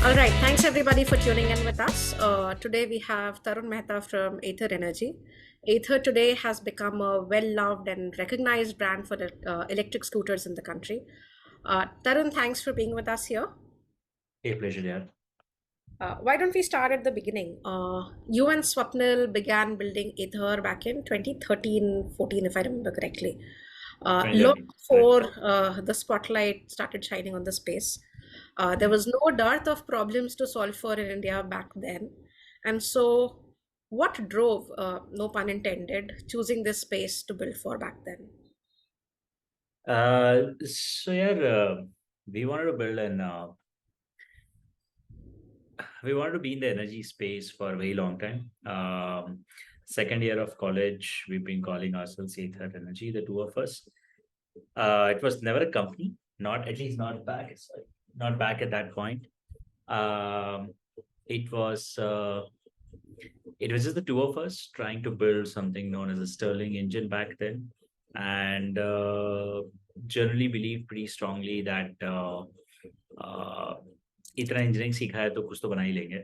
All right, thanks everybody for tuning in with us. Today we have Tarun Mehta from Ather Energy. Ather today has become a well-loved and recognized brand for the electric scooters in the country. Tarun, thanks for being with us here. A pleasure, yeah. Why don't we start at the beginning? You and Swapnil began building Ather back in 2013-14, if I remember correctly. Long 2013, correct. before the spotlight started shining on the space. There was no dearth of problems to solve for in India back then. And so, what drove, no pun intended, choosing this space to build for back then? We wanted to build we wanted to be in the energy space for a very long time. Second year of college, we've been calling ourselves Ather Energy, the two of us. It was never a company, not at least not back, sorry, not back at that point. Um, it was uh, it was just the two of us trying to build something known as a Stirling engine back then, and generally believed pretty strongly that uh, इतना engineering सीखा है तो कुछ तो बना ही लेंगे.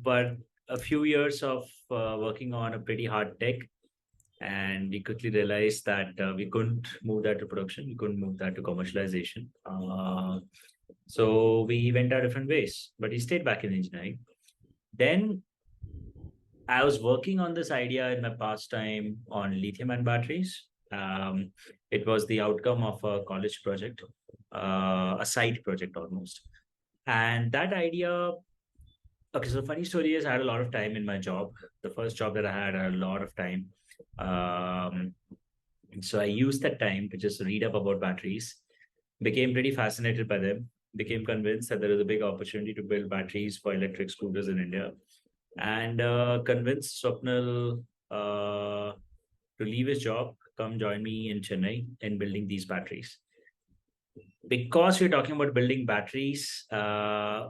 But a few years of working on a pretty hard tech, and we quickly realized that we couldn't move that to production, we couldn't move that to commercialization. So we went our different ways, but we stayed back in engineering. Then I was working on this idea in my past time on lithium-ion batteries. It was the outcome of a college project, a side project almost. And that idea, okay, so the funny story is I had a lot of time in my job. The first job that I had a lot of time. Um, so I used that time to just read up about batteries, became pretty fascinated by them, became convinced that there is a big opportunity to build batteries for electric scooters in India, and convinced Swapnil to leave his job, come join me in Chennai in building these batteries. Because we're talking about building batteries,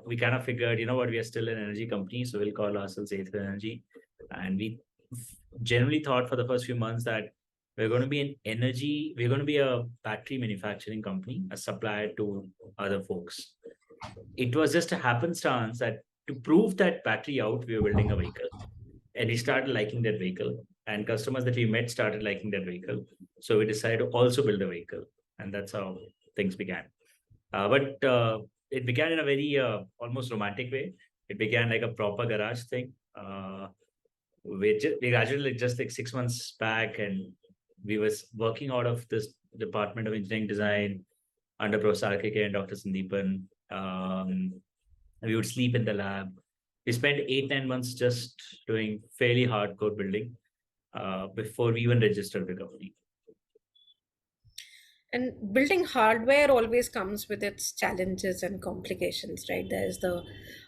we kind of figured, you know what, we are still an energy company, so we'll call ourselves Ather Energy. And we generally thought for the first few months that we're going to be a battery manufacturing company, a supplier to other folks. It was just a happenstance that to prove that battery out, we were building a vehicle. And we started liking that vehicle. And customers that we met started liking that vehicle. So we decided to also build a vehicle. And that's how things began. But it began in a very almost romantic way. It began like a proper garage thing. We graduated just like 6 months back, and we was working out of this Department of Engineering Design under Professor RKK and Dr. Sandeepan. We would sleep in the lab. We spent 8, 9 months just doing fairly hardcore building before we even registered the company. And building hardware always comes with its challenges and complications, right? There's the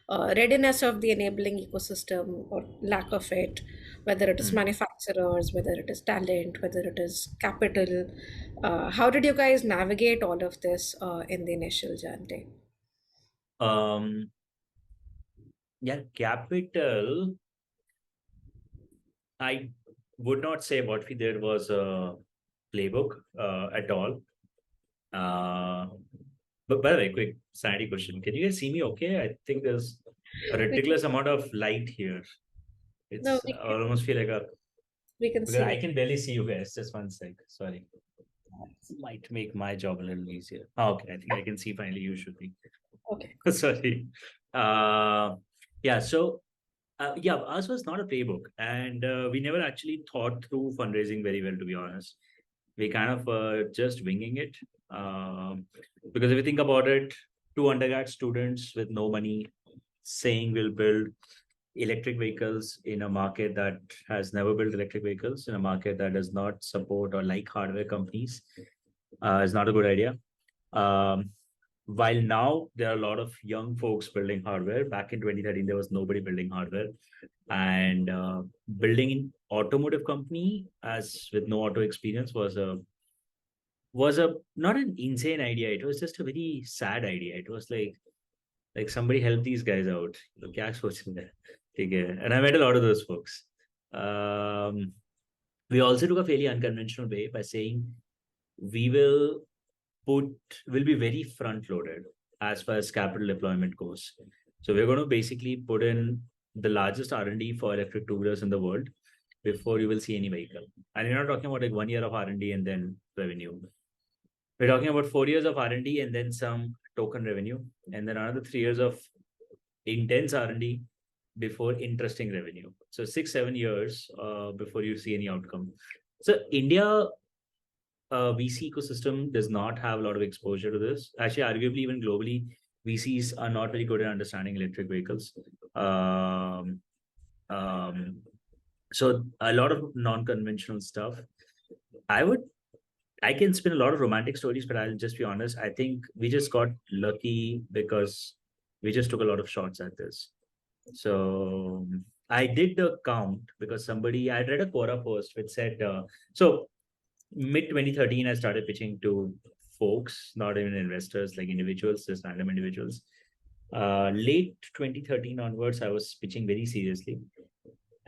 readiness of the enabling ecosystem or lack of it, whether it is Mm. manufacturers, whether it is talent, whether it is capital. How did you guys navigate all of this in the initial journey? Um, yeah, capital. I would not say what we did was a playbook at all. Uh, but by the way, quick sanity question. Can you guys see me okay? I think there's a We can, ridiculous amount of light here. no, It's I almost feel like a we can because see I you. can barely see you guys. Just one sec. Sorry. Might make my job a little easier. Oh, okay, I think I can see finally you should be. Okay. Sorry. Uh, yeah, so yeah, ours was not a playbook, and we never actually thought through fundraising very well, to be honest. We kind of just winging it. Because if you think about it, two undergrad students with no money saying we'll build electric vehicles in a market that has never built electric vehicles, in a market that does not support or like hardware companies, is not a good idea. Um, while now there are a lot of young folks building hardware, back in 2013 there was nobody building hardware, and building an automotive company as with no auto experience was a not an insane idea. It was just a very sad idea. It was like somebody help these guys out. क्या सोच रहे हैं? ठीक है. And I met a lot of those folks. Um, we also took a fairly unconventional way by saying we will will be very front loaded. as far as capital deployment goes. So we're going to basically put in the largest R&D for electric two-wheelers in the world before you will see any vehicle. And you're not talking about like 1 year of R&D and then revenue. We're talking about 4 years of R&D and then some token revenue, and then another 3 years of intense R&D before interesting revenue. So 6-7 years before you see any outcome. So India VC ecosystem does not have a lot of exposure to this. Actually, arguably, even globally, VCs are not very good at understanding electric vehicles. So a lot of non-conventional stuff. I can spin a lot of romantic stories, but I'll just be honest. I think we just got lucky because we just took a lot of shots at this. So I did the count because I read a Quora post which said, so mid 2013, I started pitching to folks, not even investors, like individuals, just random individuals. Late 2013 onwards, I was pitching very seriously.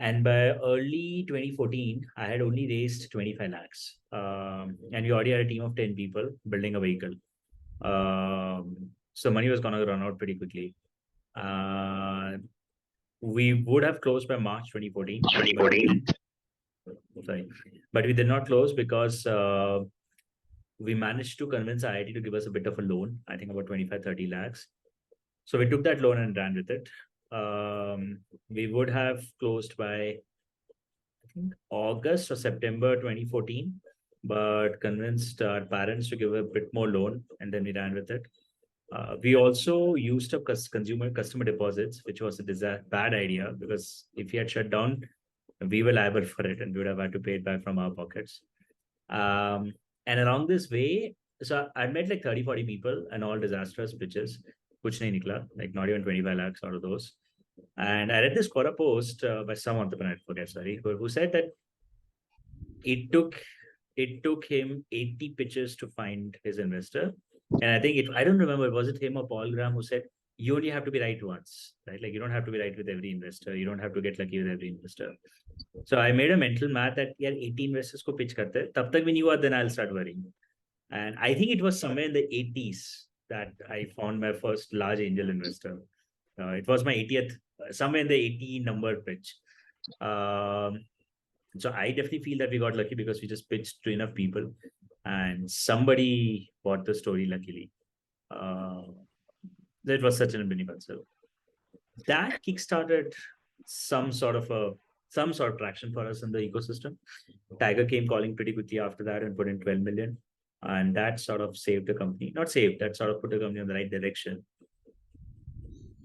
And by early 2014, I had only raised 25 lakhs. And we already had a team of 10 people building a vehicle. So money was going to run out pretty quickly. We would have closed by March 2014. But we did not close because we managed to convince IIT to give us a bit of a loan, I think about 25-30 lakhs. So we took that loan and ran with it. We would have closed by, I think, August or September 2014, but convinced our parents to give a bit more loan, and then we ran with it. We also used up customer deposits, which was a bad idea because if we had shut down, we were liable for it and we would have had to pay it back from our pockets. And along this way, so I met like 30-40 people and all disastrous pitches. Kuch nahi nikla, like not even 25 lakhs out of those. And I read this Quora post by some entrepreneur, who said that it took him 80 pitches to find his investor. And I think I don't remember, was it him or Paul Graham who said, you only have to be right once, right? Like you don't have to be right with every investor. You don't have to get lucky with every investor. So I made a mental math that 80 investors ko pitch karte, tab tak bhi nahi hua, then I'll start worrying. And I think it was somewhere in the 80s that I found my first large angel investor. It was my 80th, somewhere in the 80 number pitch. So I definitely feel that we got lucky because we just pitched to enough people and somebody bought the story luckily. That was such an amazing concept. That kickstarted some sort of traction for us in the ecosystem. Tiger came calling pretty quickly after that and put in 12 million. And that sort of saved the company. Not saved, that sort of put the company in the right direction.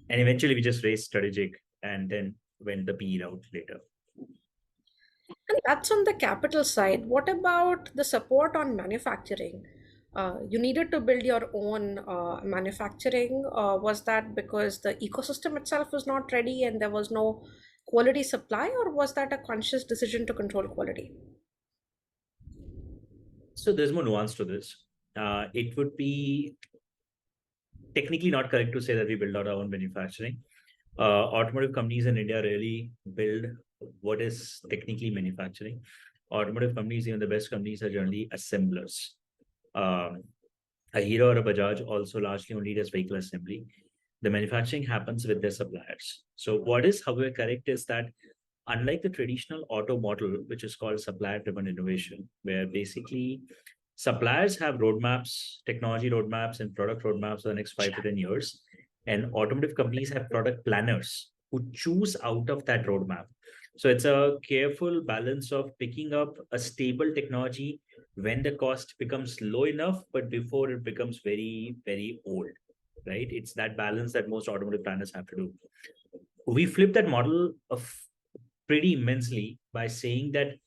And eventually we just raised strategic and then went the PE route later. And that's on the capital side. What about the support on manufacturing? You needed to build your own manufacturing. Was that because the ecosystem itself was not ready and there was no quality supply, or was that a conscious decision to control quality? So there's more nuance to this. It would be technically not correct to say that we build out our own manufacturing. Automotive companies in India really build what is technically manufacturing. Automotive companies, even the best companies, are generally assemblers. A Hero or a Bajaj also largely only does vehicle assembly. The manufacturing happens with their suppliers. So what is, however, correct is that unlike the traditional auto model, which is called supplier-driven innovation, where basically suppliers have roadmaps, technology roadmaps, and product roadmaps for the next 5 to 10 years, and automotive companies have product planners who choose out of that roadmap. So it's a careful balance of picking up a stable technology when the cost becomes low enough, but before it becomes very, very old, right? It's that balance that most automotive planners have to do. We flip that model of pretty immensely by saying that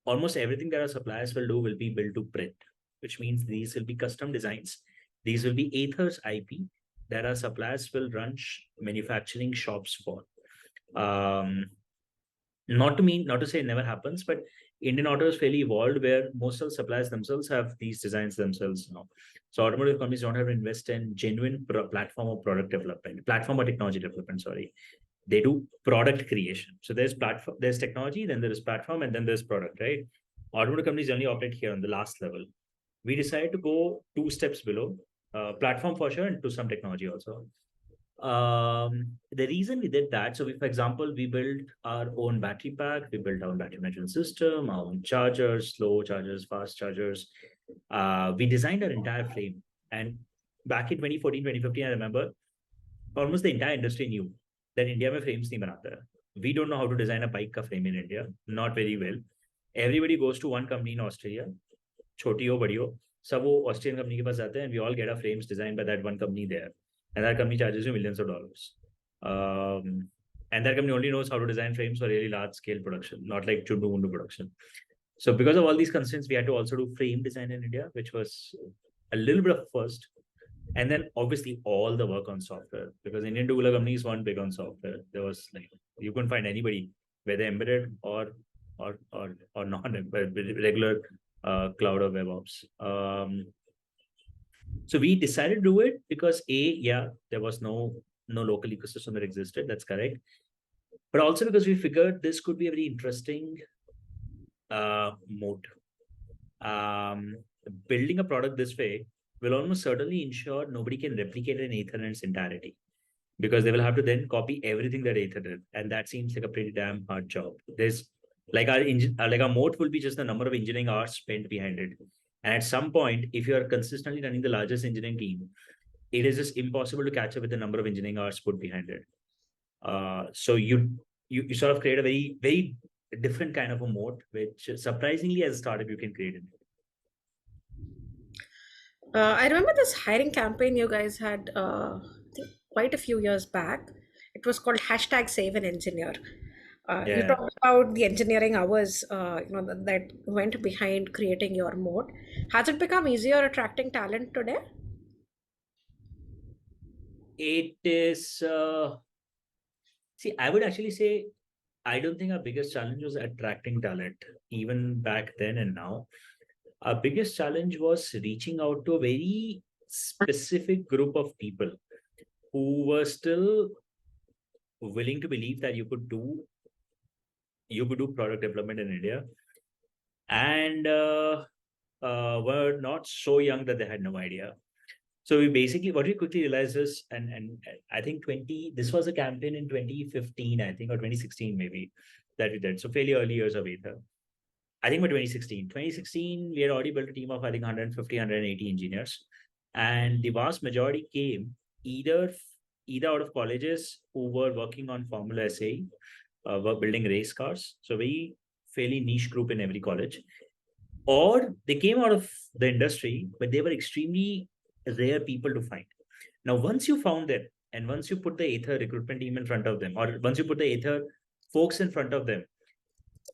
almost everything that our suppliers will do will be built to print, which means these will be custom designs. These will be Ather's IP that our suppliers will run manufacturing shops for. Not to say it never happens, but Indian auto is fairly evolved where most of the suppliers themselves have these designs themselves now. So automotive companies don't have to invest in genuine platform or product development, platform or technology development, sorry. They do product creation. So there's platform, there's technology, then there is platform, and then there's product, right? Automotive companies only operate here on the last level. We decided to go 2 steps below. platform for sure, and to some technology also. The reason we did that, so we, for example, we built our own battery pack, we built our own battery management system, our own chargers, slow chargers, fast chargers. We designed our entire frame. And back in 2014, 2015, I remember almost the entire industry knew that India में frames नहीं बनाता है. We don't know how to design a bike का frame in India, not very well. Everybody goes to one company in Australia, छोटी हो बड़ी हो, सब वो Australian company के पास जाते हैं, and we all get our frames designed by that one company there. And that company charges you millions of dollars. And that company only knows how to design frames for really large scale production, not like chundu mundu production. So because of all these constraints, we had to also do frame design in India, which was a little bit of a first. And then obviously all the work on software, because Indian two-wheeler companies weren't big on software. There was like, you couldn't find anybody, whether embedded or not regular cloud or web ops. So we decided to do it because there was no local ecosystem that existed. That's correct. But also because we figured this could be a very interesting mode. Building a product this way will almost certainly ensure nobody can replicate an Ather in its entirety, because they will have to then copy everything that Ather did, and that seems like a pretty damn hard job. There's like our moat will be just the number of engineering hours spent behind it. And at some point, if you are consistently running the largest engineering team, it is just impossible to catch up with the number of engineering hours put behind it. So you sort of create a very, very different kind of a moat, which surprisingly as a startup you can create it. I remember this hiring campaign you guys had I think quite a few years back. It was called #SaveAnEngineer. You talked about the engineering hours, that went behind creating your moat. Has it become easier attracting talent today? It is. See, I would actually say I don't think our biggest challenge was attracting talent, even back then and now. Our biggest challenge was reaching out to a very specific group of people who were still willing to believe that you could do product development in India, and were not so young that they had no idea. So what we quickly realized is, and I think this was a campaign in 2015, I think, or 2016 maybe, that we did. So fairly early years of Ather. I think by 2016, we had already built a team of, I think, 150, 180 engineers. And the vast majority came either out of colleges who were working on Formula SAE, were building race cars. So very fairly niche group in every college. Or they came out of the industry, but they were extremely rare people to find. Now, once you found them, and once you put the Ather recruitment team in front of them, or once you put the Ather folks in front of them,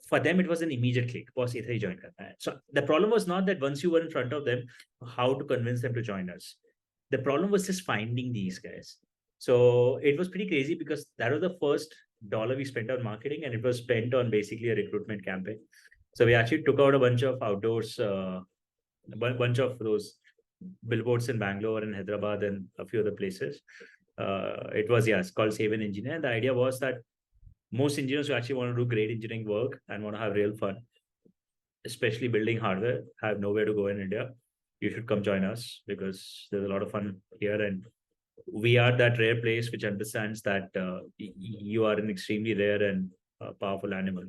for them it was an immediate click. Boss, Ather join karna hai. So the problem was not that once you were in front of them, how to convince them to join us. The problem was just finding these guys. So it was pretty crazy, because that was the first dollar we spent on marketing, and it was spent on basically a recruitment campaign. So we actually took out a bunch of outdoors, a bunch of those billboards in Bangalore and Hyderabad and a few other places. It's called SaveAnEngineer. And the idea was that most engineers who actually want to do great engineering work and want to have real fun, especially building hardware, have nowhere to go in India, you should come join us, because there's a lot of fun here. And we are that rare place which understands that you are an extremely rare and powerful animal.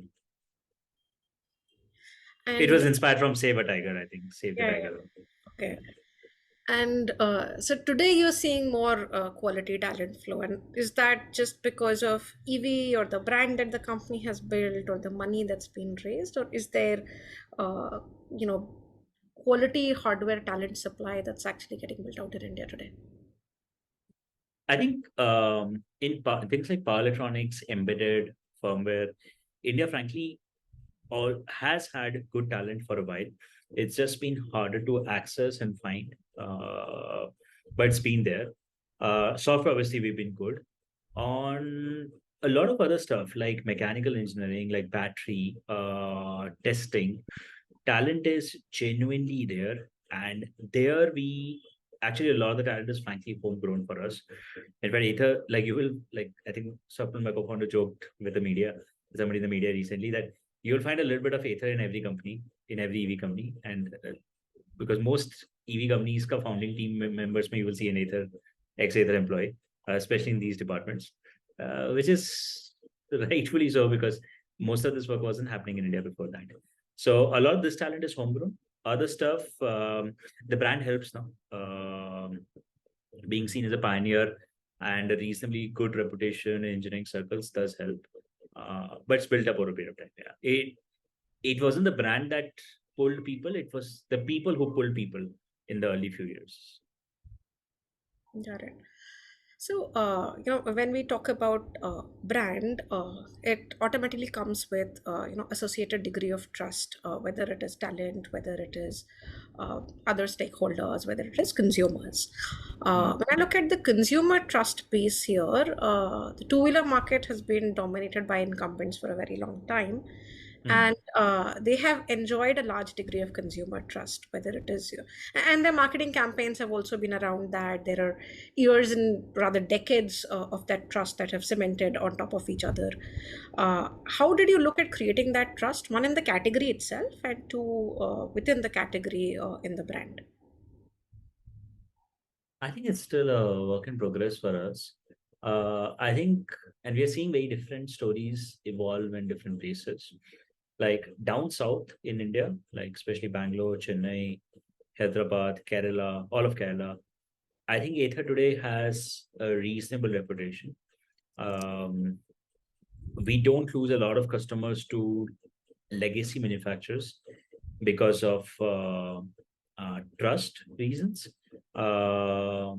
And it was inspired from Save a Tiger, I think. Save the Tiger. Okay. And so today you're seeing more quality talent flow. And is that just because of EV or the brand that the company has built or the money that's been raised? Or is there, quality hardware talent supply that's actually getting built out in India today? I think in things like power electronics, embedded firmware, India, frankly, has had good talent for a while. It's just been harder to access and find, but it's been there. Software, obviously, we've been good. On a lot of other stuff like mechanical engineering, like battery testing, talent is genuinely there. And there actually, a lot of the talent is frankly homegrown for us. In fact, Ather, I think Swapnil, my co-founder, joked with somebody in the media recently, that you'll find a little bit of Ather in every company, in every EV company. And because most EV companies ka founding team members mein you will see an Ather, ex-Ather employee, especially in these departments, which is rightfully so because most of this work wasn't happening in India before that. So a lot of this talent is homegrown. Other stuff, the brand helps now. Being seen as a pioneer and a reasonably good reputation in engineering circles does help. But it's built up over a period of time. Yeah. It wasn't the brand that pulled people, it was the people who pulled people in the early few years. Got it. So, when we talk about brand, it automatically comes with, associated degree of trust, whether it is talent, whether it is other stakeholders, whether it is consumers. When I look at the consumer trust piece here, the two-wheeler market has been dominated by incumbents for a very long time. And they have enjoyed a large degree of consumer trust, whether it is, and their marketing campaigns have also been around that. There are years and rather decades of that trust that have cemented on top of each other. How did you look at creating that trust, one in the category itself, and two within the category in the brand? I think it's still a work in progress for us. I think, and we are seeing very different stories evolve in different places. Like down south in India, like especially Bangalore, Chennai, Hyderabad, Kerala, all of Kerala, I think Ather today has a reasonable reputation. We don't lose a lot of customers to legacy manufacturers because of trust reasons. But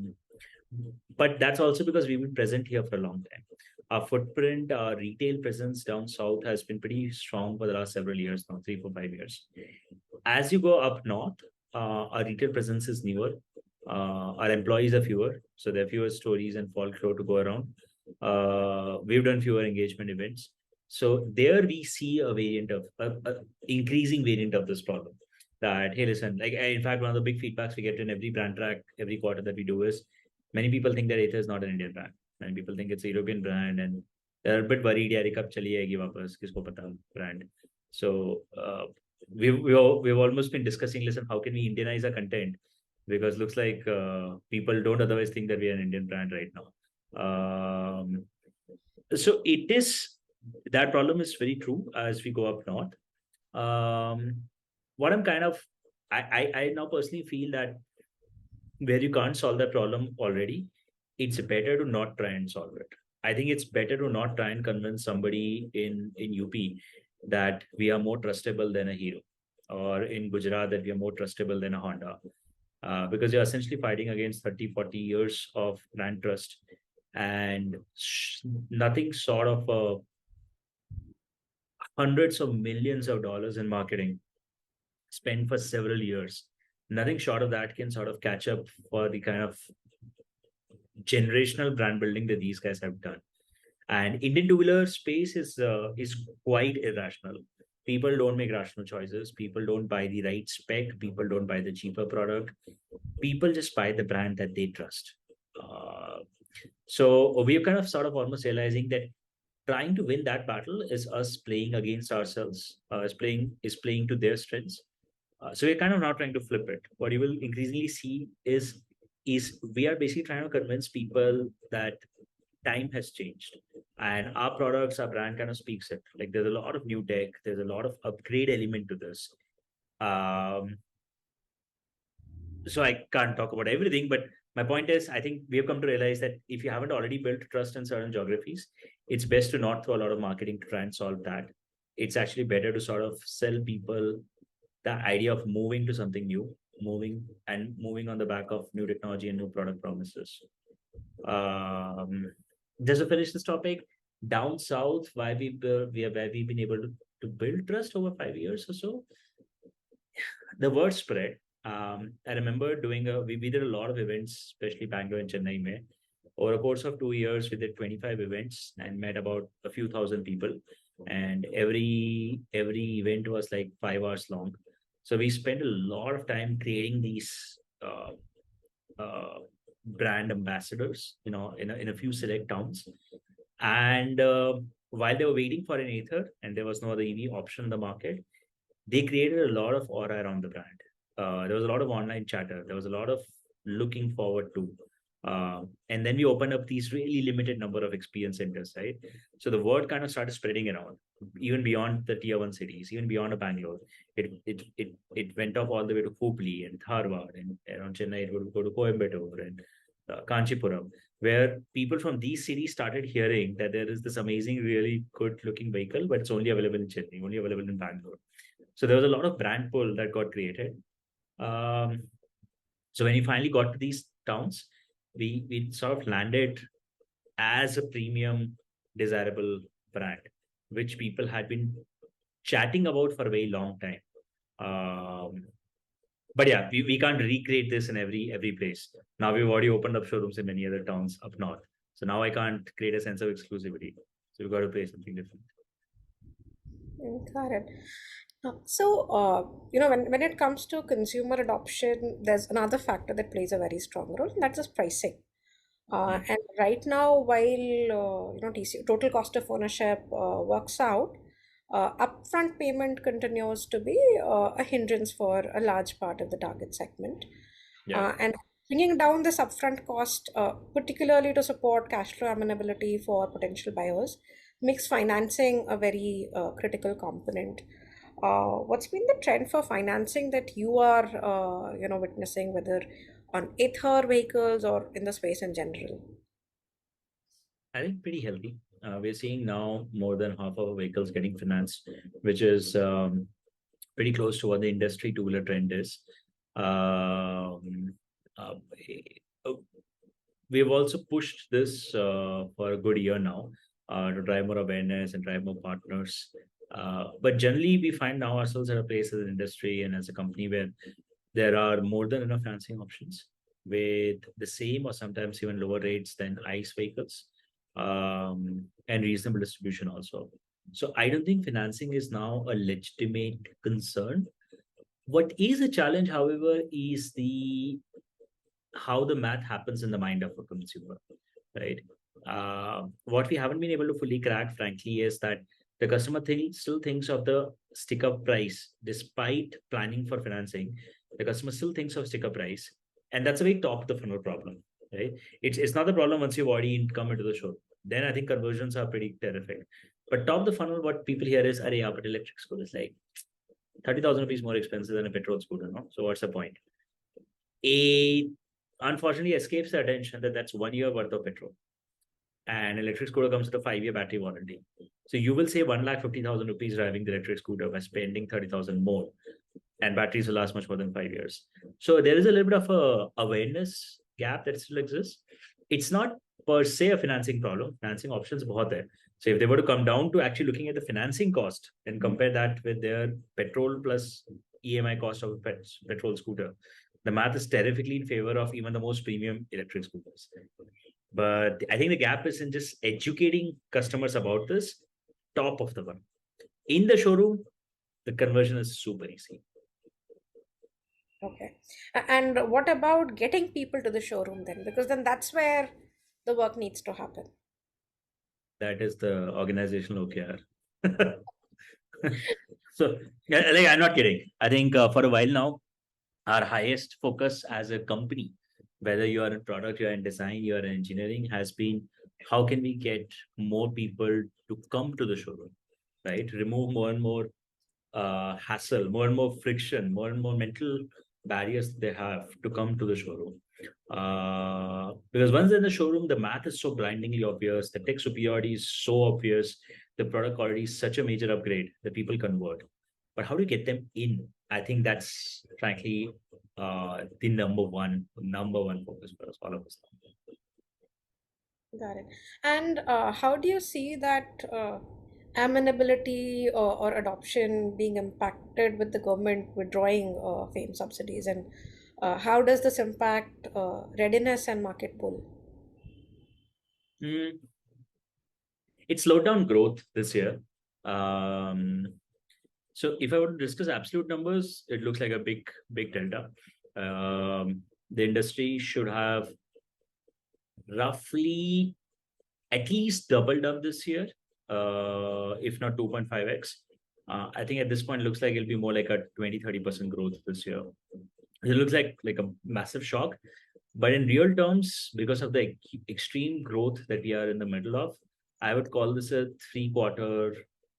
that's also because we've been present here for a long time. Our footprint, our retail presence down south has been pretty strong for the last several years now, 3, 4, 5 years. As you go up north, our retail presence is newer. Our employees are fewer, so there are fewer stories and folklore to go around. We've done fewer engagement events. So there we see a variant of a increasing variant of this problem. That hey, listen, like in fact, one of the big feedbacks we get in every brand track every quarter that we do is many people think that Ather is not an Indian brand. Many people think it's a European brand, and they're a bit worried. यार कब चली आएगी वापस किसको पता brand. So we've almost been discussing. Listen, how can we Indianize our content? Because looks like people don't otherwise think that we are an Indian brand right now. So it is that problem is very true as we go up north. What I'm kind of I now personally feel that where you can't solve that problem already, it's better to not try and solve it. I think it's better to not try and convince somebody in UP that we are more trustable than a Hero, or in Gujarat that we are more trustable than a Honda. Because you're essentially fighting against 30, 40 years of brand trust and nothing sort of hundreds of millions of dollars in marketing spent for several years. Nothing short of that can sort of catch up for the kind of generational brand building that these guys have done. And Indian two-wheeler space is quite irrational. People don't make rational choices. People don't buy the right spec. People don't buy the cheaper product. People just buy the brand that they trust. So we're kind of sort of almost realizing that trying to win that battle is us playing against ourselves, is playing to their strengths. So we're kind of not trying to flip it. What you will increasingly see is we are basically trying to convince people that time has changed and our products, our brand kind of speaks it. Like there's a lot of new tech, there's a lot of upgrade element to this. So I can't talk about everything, but my point is, I think we have come to realize that if you haven't already built trust in certain geographies, it's best to not throw a lot of marketing to try and solve that. It's actually better to sort of sell people the idea of moving to something new, moving on the back of new technology and new product promises. Just to finish this topic, down south, where we've been able to build trust over 5 years or so, the word spread. I remember we did a lot of events, especially Bangalore and Chennai. Mein. Over a course of 2 years, we did 25 events and met about a few thousand people. And every event was like 5 hours long. So we spent a lot of time creating these brand ambassadors, in a few select towns. And while they were waiting for an Ather and there was no other EV option in the market, they created a lot of aura around the brand. there was a lot of online chatter. There was a lot of looking forward to. And then we opened up these really limited number of experience centers, right? So the word kind of started spreading around, even beyond the tier one cities, even beyond Bangalore. It went off all the way to Hubli and Dharwad, and around Chennai it would go to Coimbatore and Kanchipuram, where people from these cities started hearing that there is this amazing, really good looking vehicle, but it's only available in Chennai, only available in Bangalore. So there was a lot of brand pull that got created. So when we finally got to these towns, we sort of landed as a premium desirable brand, which people had been chatting about for a very long time. But yeah, we can't recreate this in every place. Now we've already opened up showrooms in many other towns up north. So now I can't create a sense of exclusivity. So we've got to play something different. Got it. When it comes to consumer adoption, there's another factor that plays a very strong role, and that's just pricing. And right now, while total cost of ownership works out, upfront payment continues to be a hindrance for a large part of the target segment. Yeah. And bringing down this upfront cost, particularly to support cash flow amenability for potential buyers, makes financing a very critical component. What's been the trend for financing that you are, witnessing, whether on Ather vehicles or in the space in general? I think pretty healthy. We're seeing now more than half of our vehicles getting financed, which is pretty close to what the industry two-wheeler trend is. Um, uh, we've also pushed this for a good year now to drive more awareness and drive more partners. But generally, we find now ourselves at a place as an industry and as a company where there are more than enough financing options with the same or sometimes even lower rates than ICE vehicles, and reasonable distribution also. So I don't think financing is now a legitimate concern. What is a challenge, however, is the how the math happens in the mind of a consumer, right? What we haven't been able to fully crack, frankly, is that the customer still thinks of the sticker price despite planning for financing. The customer still thinks of sticker price, and that's a very top of the funnel problem, right? It's not the problem once you've already come into the show. Then I think conversions are pretty terrific. But top of the funnel, what people hear is, "Arey, but electric scooter is like 30,000 rupees more expensive than a petrol scooter, no? So what's the point?" A unfortunately escapes the attention that that's 1 year worth of petrol, and electric scooter comes with a 5-year battery warranty. So you will save 1,50,000 rupees driving the electric scooter by spending 30,000 more, and batteries will last much more than 5 years. So there is a little bit of a awareness gap that still exists. It's not per se a financing problem. Financing options bahut hai. So if they were to come down to actually looking at the financing cost and compare that with their petrol plus EMI cost of a petrol scooter, the math is terrifically in favor of even the most premium electric scooters. But I think the gap is in just educating customers about this, top of the one. In the showroom, the conversion is super easy. Okay. And what about getting people to the showroom then? Because then that's where the work needs to happen. That is the organizational OKR. So, like, I'm not kidding. I think for a while now, our highest focus as a company, whether you are in product, you are in design, you are in engineering, has been how can we get more people to come to the showroom, right? Remove more and more hassle, more and more friction, more and more mental barriers they have to come to the showroom. Because once they're in the showroom, the math is so blindingly obvious, the tech superiority is so obvious, the product quality is such a major upgrade that people convert. But how do you get them in? I think that's frankly the number one focus for us, all of us. Got it. And how do you see that amenability or adoption being impacted with the government withdrawing FAME subsidies? And how does this impact readiness and market pull? Mm, it slowed down growth this year. So if I were to discuss absolute numbers, it looks like a big delta. The industry should have roughly at least doubled up this year, if not 2.5x. I think at this point, it looks like it'll be more like a 20-30% growth this year. It looks like a massive shock. But in real terms, because of the extreme growth that we are in the middle of, I would call this a 3-quarter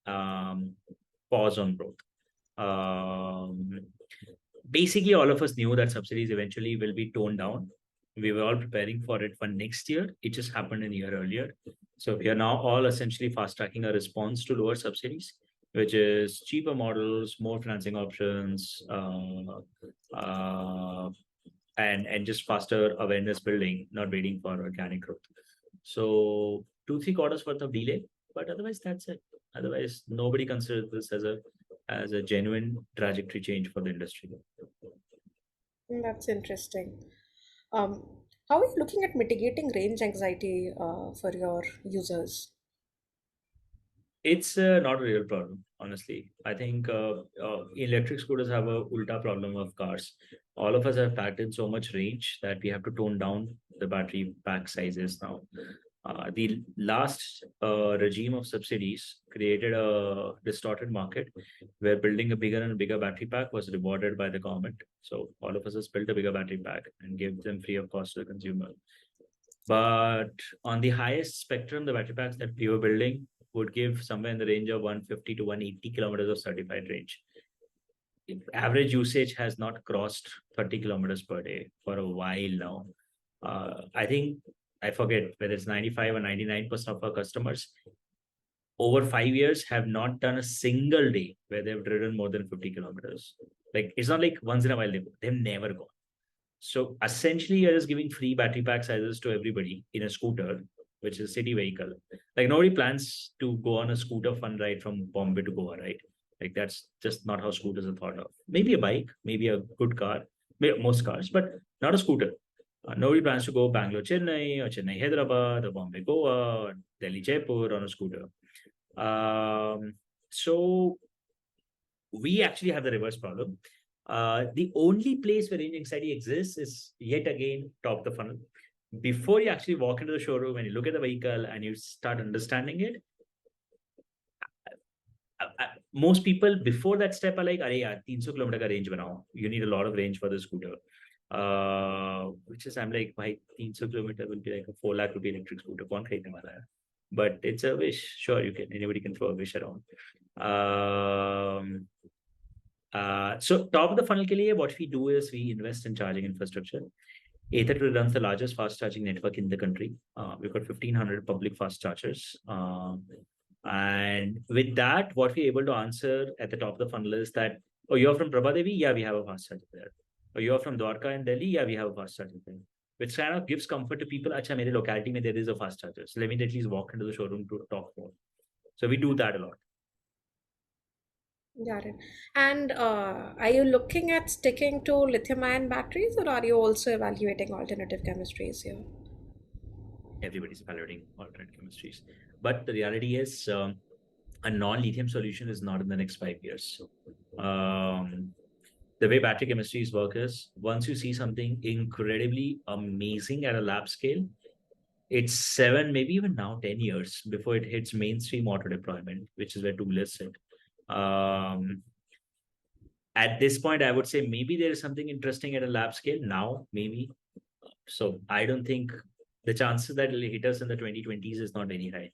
pause on growth. Basically, all of us knew that subsidies eventually will be toned down. We were all preparing for it for next year. It just happened a year earlier. So we are now all essentially fast tracking a response to lower subsidies, which is cheaper models, more financing options, and just faster awareness building, not waiting for organic growth. So 2-3 quarters worth of delay, but otherwise that's it. Otherwise, nobody considers this as a genuine trajectory change for the industry. That's interesting. How are you looking at mitigating range anxiety for your users? It's not a real problem, honestly. I think electric scooters have a ulta problem of cars. All of us have packed in so much range that we have to tone down the battery pack sizes now. The last regime of subsidies created a distorted market where building a bigger and bigger battery pack was rewarded by the government. So all of us has built a bigger battery pack and gave them free of cost to the consumer. But on the highest spectrum, the battery packs that we were building would give somewhere in the range of 150 to 180 kilometers of certified range. Average usage has not crossed 30 kilometers per day for a while now. I think, I forget whether it's 95 or 99% of our customers over 5 years have not done a single day where they've driven more than 50 kilometers. Like, it's not like once in a while they've never gone. So essentially, you're just giving free battery pack sizes to everybody in a scooter, which is a city vehicle. Like, nobody plans to go on a scooter fun ride from Bombay to Goa, right? Like, that's just not how scooters are thought of. Maybe a bike, maybe a good car, most cars, but not a scooter. Nobody plans to go Bangalore, Chennai, or Chennai, Hyderabad, or Bombay, Goa, or Delhi, Jaipur on a scooter. So we actually have the reverse problem. The only place where range anxiety exists is yet again top of the funnel. Before you actually walk into the showroom and you look at the vehicle and you start understanding it, most people before that step are like, "Arey yaar, 300 kilometer ka range banao. You need a lot of range for the scooter." Which is, I'm like, my 300 kilometer will be like a 4 lakh rupee electric scooter. Kaun kharidne wala hai? But it's a wish. Sure, anybody can throw a wish around. So top of the funnel ke liye, what we do is we invest in charging infrastructure. Ather runs the largest fast charging network in the country. We've got 1,500 public fast chargers. And with that, what we're able to answer at the top of the funnel is that, oh, you're from Prabhadevi? Yeah, we have a fast charger there. Or you're from Dwarka in Delhi? Yeah, we have a fast charger there. Which kind of gives comfort to people. Acha, mere locality mein there is a fast charger. So let me at least walk into the showroom to talk more. So we do that a lot. Got it. And are you looking at sticking to lithium-ion batteries, or are you also evaluating alternative chemistries here? Everybody's evaluating alternate chemistries. But the reality is a non-lithium solution is not in the next 5 years. The way battery chemistries work is once you see something incredibly amazing at a lab scale, it's 7, maybe even now 10 years before it hits mainstream auto deployment, which is where two-wheelers sit. At this point, I would say maybe there is something interesting at a lab scale now, maybe. So I don't think the chances that it'll hit us in the 2020s is not very high.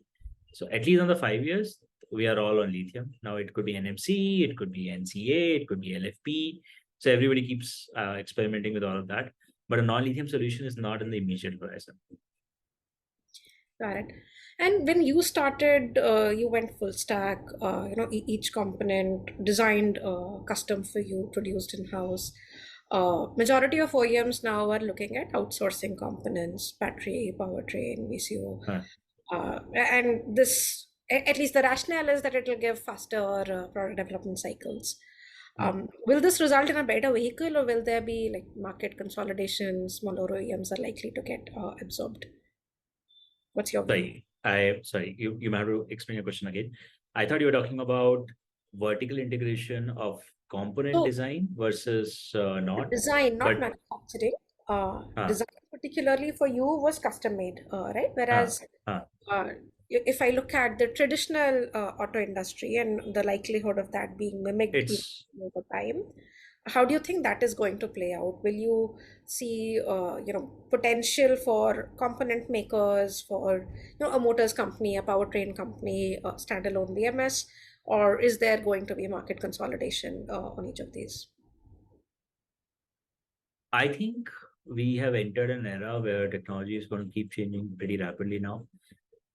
So at least on the 5 years, we are all on lithium. Now it could be NMC, it could be NCA, it could be LFP. So everybody keeps experimenting with all of that. But a non-lithium solution is not in the immediate horizon. Got it. And when you started, you went full stack, each component designed custom for you, produced in-house. Majority of OEMs now are looking at outsourcing components, battery, powertrain, VCO. And this, at least the rationale is that it will give faster product development cycles. Will this result in a better vehicle, or will there be like market consolidation? Smaller OEMs are likely to get absorbed. What's your view? Sorry, you might have to explain your question again. I thought you were talking about vertical integration of component design versus not. Design, not manufacturing. Design particularly for you was custom made, right? Whereas if I look at the traditional auto industry and the likelihood of that being mimicked even It's over time, how do you think that is going to play out? Will you see, potential for component makers, for a motors company, a powertrain company, standalone BMS, or is there going to be market consolidation on each of these? I think we have entered an era where technology is going to keep changing pretty rapidly now.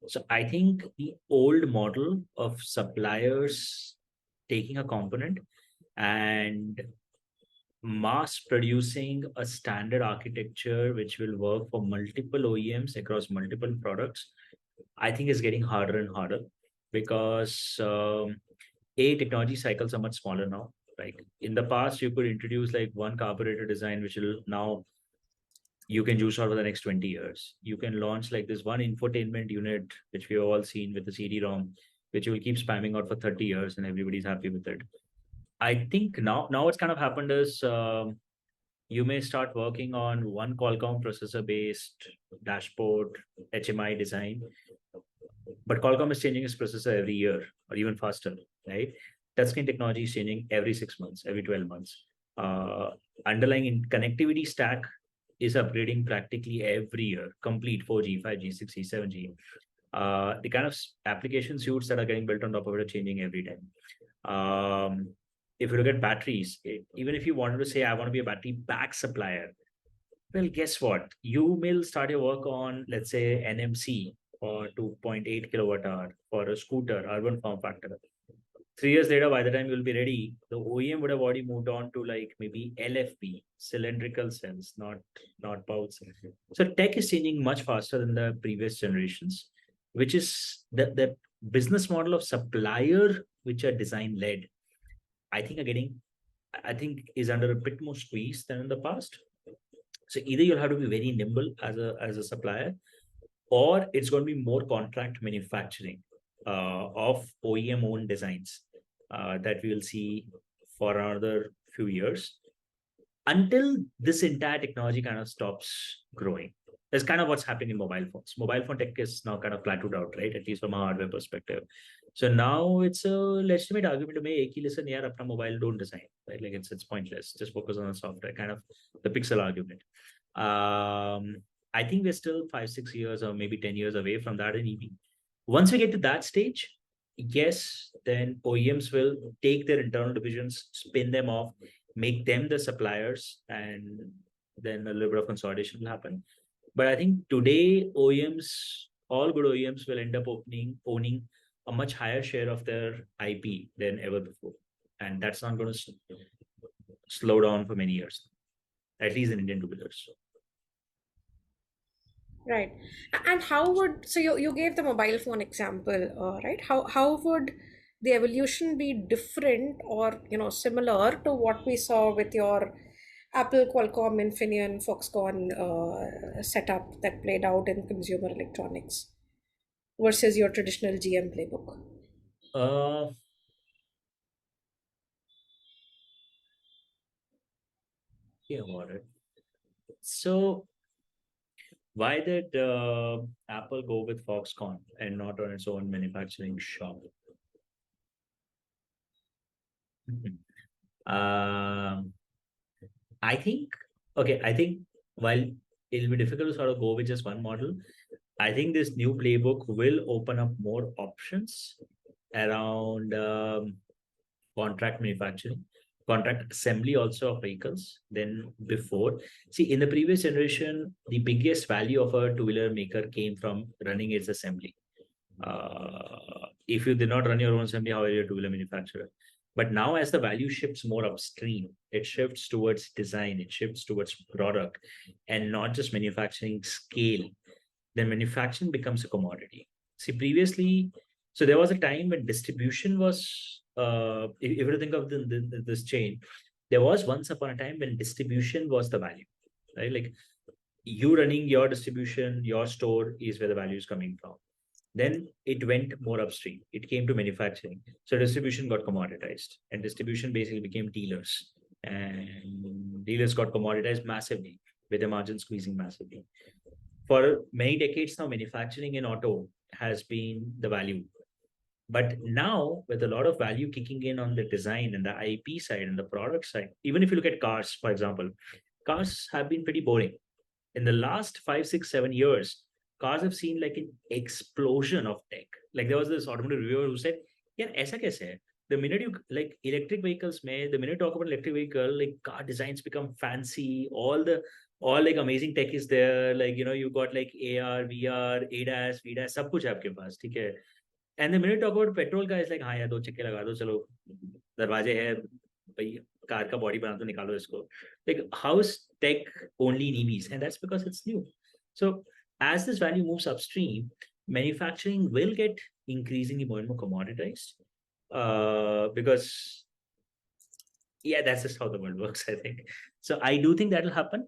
So I think the old model of suppliers taking a component and mass producing a standard architecture which will work for multiple OEMs across multiple products, I think is getting harder and harder because technology cycles are much smaller now. Like in the past, you could introduce like one carburetor design, which will now you can use out for the next 20 years. You can launch like this one infotainment unit, which we have all seen with the CD-ROM, which you will keep spamming out for 30 years and everybody's happy with it. I think now what's kind of happened is you may start working on one Qualcomm processor based dashboard HMI design, but Qualcomm is changing its processor every year or even faster, right? Touchscreen technology is changing every 6 months, every 12 months. Underlying connectivity stack is upgrading practically every year, complete 4G, 5G, 6G, 7G. The kind of application suites that are getting built on top of it are changing every time. If you look at batteries, even if you wanted to say, I want to be a battery pack supplier, well, guess what? You will start your work on, let's say, NMC or 2.8 kilowatt hour for a scooter, urban form factor. 3 years later, by the time you'll be ready, the OEM would have already moved on to like maybe LFP, cylindrical cells, not pouch. So tech is changing much faster than the previous generations, which is the business model of supplier, which are design led. I think is under a bit more squeeze than in the past. So either you'll have to be very nimble as a supplier, or it's going to be more contract manufacturing of OEM owned designs that we will see for another few years until this entire technology kind of stops growing. That's kind of what's happening in mobile phones. Mobile phone tech is now kind of plateaued out, right? At least from a hardware perspective. So now it's a legitimate argument to make, listen, yaar, apna mobile don't design, right? Like it's pointless. Just focus on the software, kind of the pixel argument. I think we're still 5-6 years or maybe 10 years away from that in EV. Once we get to that stage, yes, then OEMs will take their internal divisions, spin them off, make them the suppliers, and then a little bit of consolidation will happen. But I think today OEMs, all good OEMs will end up owning a much higher share of their IP than ever before. And that's not going to slow down for many years, at least in Indian two-wheelers. Right. And how would, so you gave the mobile phone example, right? How would the evolution be different or, similar to what we saw with your Apple, Qualcomm, Infineon, Foxconn setup that played out in consumer electronics versus your traditional GM playbook? Uh, yeah, about it. So why did Apple go with Foxconn and not on its own manufacturing shop? um, I think, okay, I think while it'll be difficult to sort of go with just one model, I think this new playbook will open up more options around contract manufacturing, contract assembly also of vehicles than before. See, in the previous generation, the biggest value of a two-wheeler maker came from running its assembly. If you did not run your own assembly, how are you a two-wheeler manufacturer? But now as the value shifts more upstream, it shifts towards design, it shifts towards product, and not just manufacturing scale, then manufacturing becomes a commodity. See, previously, so there was a time when distribution was, if you think of this chain, there was once upon a time when distribution was the value, right? Like you running your distribution, your store is where the value is coming from. Then it went more upstream. It came to manufacturing. So distribution got commoditized, and distribution basically became dealers. And dealers got commoditized massively with the margin squeezing massively. For many decades now, manufacturing in auto has been the value. But now, with a lot of value kicking in on the design and the IP side and the product side, even if you look at cars, for example, cars have been pretty boring. In the last 5, 6, 7 years, cars have seen like an explosion of tech. Like there was this automotive reviewer who said, "Yeah, aisa kaise hai? The minute you like electric vehicles, may the minute you talk about electric vehicle, like car designs become fancy. All like amazing tech is there. Like you got like AR, VR, ADAS, VDAS, सब कुछ है आपके पास, ठीक है? And the minute you talk about petrol का, it's like हाँ यार दो चक्के लगा दो चलो दरवाजे है भाई कार का बॉडी बना दो निकालो इसको. Like how is tech only in EVs? And that's because it's new. So as this value moves upstream, manufacturing will get increasingly more and more commoditized. Because yeah, that's just how the world works, I think. So I do think that will happen.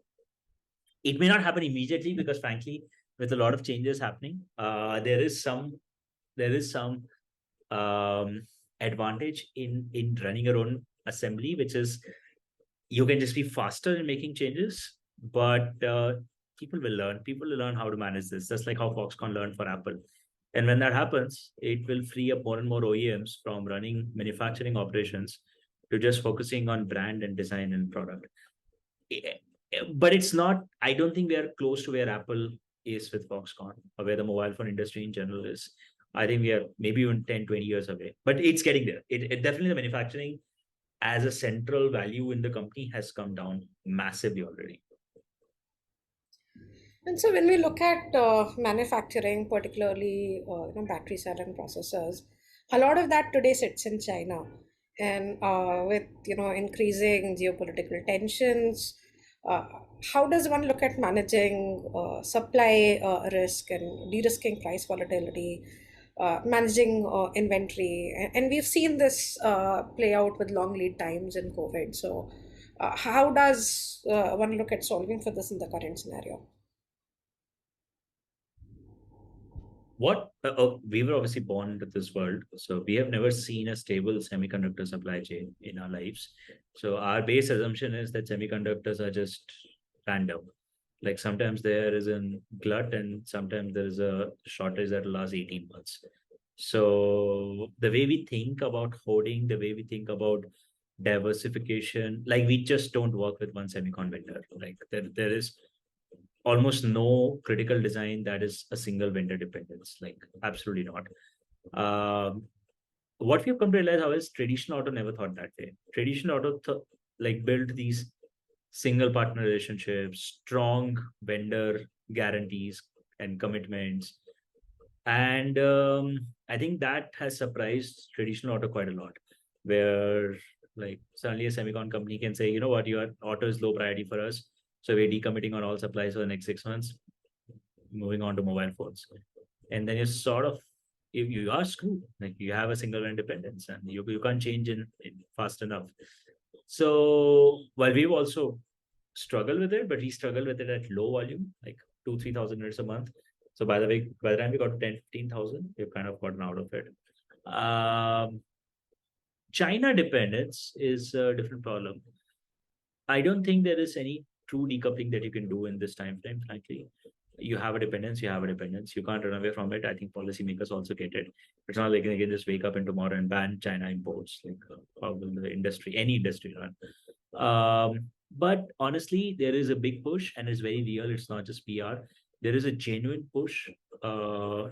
It may not happen immediately because frankly, with a lot of changes happening, there is some advantage in running your own assembly, which is you can just be faster in making changes, but people will learn. People will learn how to manage this, just like how Foxconn learned for Apple. And when that happens, it will free up more and more OEMs from running manufacturing operations to just focusing on brand and design and product. But it's not, I don't think we are close to where Apple is with Foxconn or where the mobile phone industry in general is. I think we are maybe even 10, 20 years away, but it's getting there. It definitely, the manufacturing as a central value in the company has come down massively already. And so when we look at manufacturing, particularly battery cell and processors, a lot of that today sits in China. And with increasing geopolitical tensions, uh, how does one look at managing supply risk and de-risking price volatility, managing inventory? And we've seen this play out with long lead times in COVID. So how does one look at solving for this in the current scenario? We were obviously born into this world, so we have never seen a stable semiconductor supply chain in our lives. So our base assumption is that semiconductors are just random. Like sometimes there is a glut and sometimes there is a shortage that lasts 18 months. So the way we think about hoarding, the way we think about diversification, like we just don't work with one semicon vendor. Like there is almost no critical design that is a single vendor dependence, like absolutely not. What we've come to realize how is traditional auto never thought that way. Traditional auto like built these single partner relationships, strong vendor guarantees and commitments. And I think that has surprised traditional auto quite a lot, where like suddenly a semicon company can say, you know what, your auto is low priority for us. So we're decommitting on all supplies for the next 6 months, moving on to mobile phones. And then you're sort of, you are screwed. Like you have a single independence and you can't change in fast enough. So while we've also struggled with it, but we struggle with it at low volume, like 2-3,000 units a month. So by the time we got to 10-15,000, we've kind of gotten out of it. China dependence is a different problem. I don't think there is any true decoupling that you can do in this time frame, frankly. You have a dependence, you have a dependence. You can't run away from it. I think policymakers also get it. It's not like they can just wake up in tomorrow and ban China imports. Like how will the industry, any industry run? But honestly, there is a big push and it's very real. It's not just PR. There is a genuine push to,